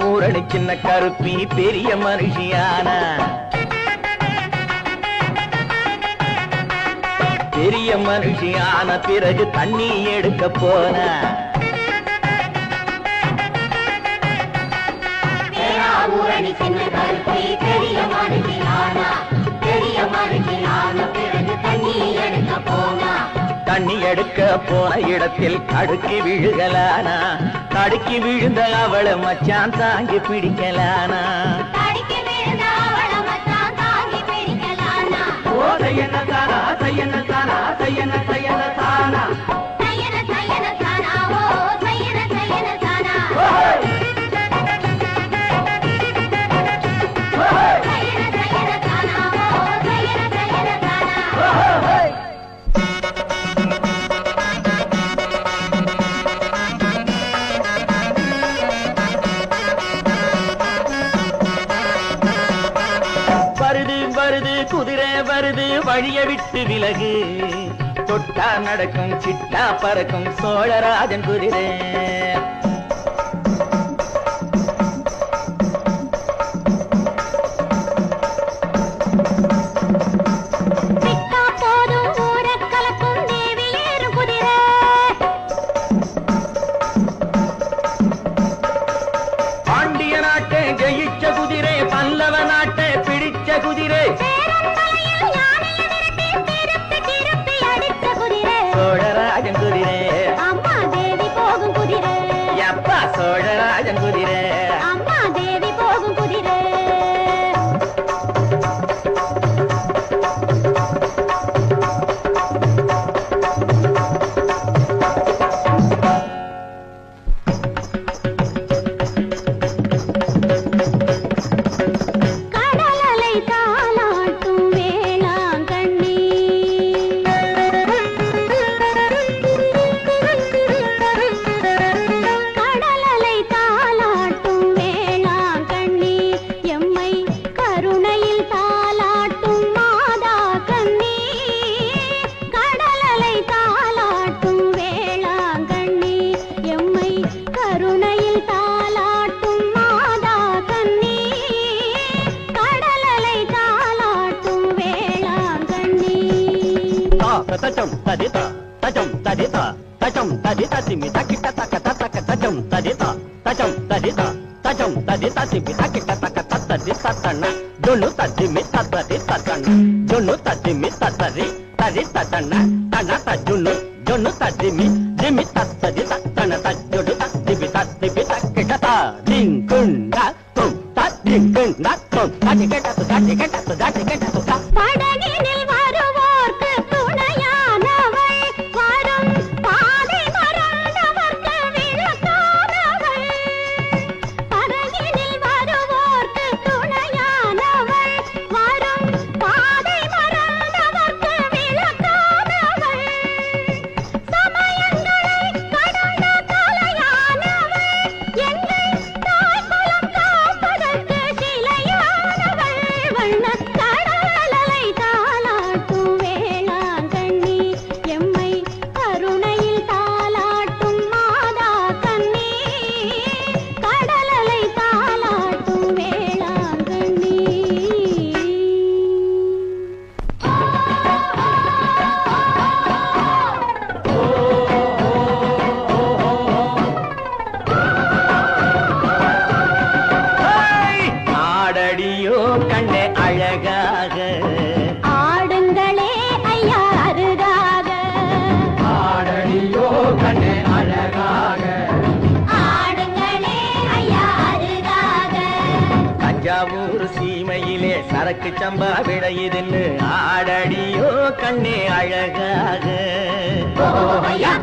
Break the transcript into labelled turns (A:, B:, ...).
A: ஊரணி சின்ன கருப்பி பெரிய மனுஷியான பெரிய மனுஷியான பிறகு தண்ணி எடுக்க போன
B: ஊரணி சின்ன கருப்பி பெரிய மனுஷியான பிறகு தண்ணி எடுக்க போனா
A: தண்ணி எடுக்க போன இடத்தில் தடுக்கி விழுகலானா தடுக்கி விழுந்த அவளை மச்சான் தாங்கி பிடிக்கலானா செய்யன தானா செய்யன தானா செய்யன செய்யன தானா குதிரை வருது வழிய விட்டு விலகு தொட்டா நடக்கும் சிட்டா பறக்கும் சோழராஜன் குதிரை பாண்டிய நாட்டை ஜெயிச்ச குதிரை பல்லவ நாட்டை பிடிச்ச குதிரை சோழராஜன் குதிரை
B: அம்மா தேவி போகும் குதிரை
A: அப்பா சோழராஜன் குதிரை
B: அம்மா தேவி போகும் குதிரை
A: tajam tadita tajam tadita tajam tadita timita kita taka taka tajam tadita tajam tadita tajam tadita timita kita taka tadita tana donu tadimita tadita tana donu tadimita tadita tana tana tajunu donu tadimi dimita tadita tana tajudu tadibita dibita kita ta dingkunda tum ta dingkunda tum tadi kita tu
B: படகினில் வருவோர்க்கு துணையானவள் வரும் பாதை மறந்தவர்க்கு விளக்கானவள் படகினில் வருவோர்க்கு துணையானவள் வரும் பாதை மறந்தவர்க்கு விளக்கானவள் சமயங்களை கடந்த கலையானவள் எங்கள் தாய்குலம் காப்பதற்கு சிலையானவள் வண்ண கடலலை தாலாட்டும் வேளாங்கண்ணி எம்மை கருணையில் தாலாட்டும் மாதா கண்ணி கடலலை தாலாட்டும் வேளாங்கண்ணி
A: ஆடடியோ கண்ணே அழகாக
B: ஆடுங்களே ஐயா அருகாக
A: ஆடடியோ கண்ணே அழகாக
B: ஆடுங்களே ஐயா அருகாக
A: தஞ்சாவூர் சீமையிலே சரக்கு சம்பா விளையுதுன்னு ஆடடியோ கண்ணே அழகாக
B: ஐயா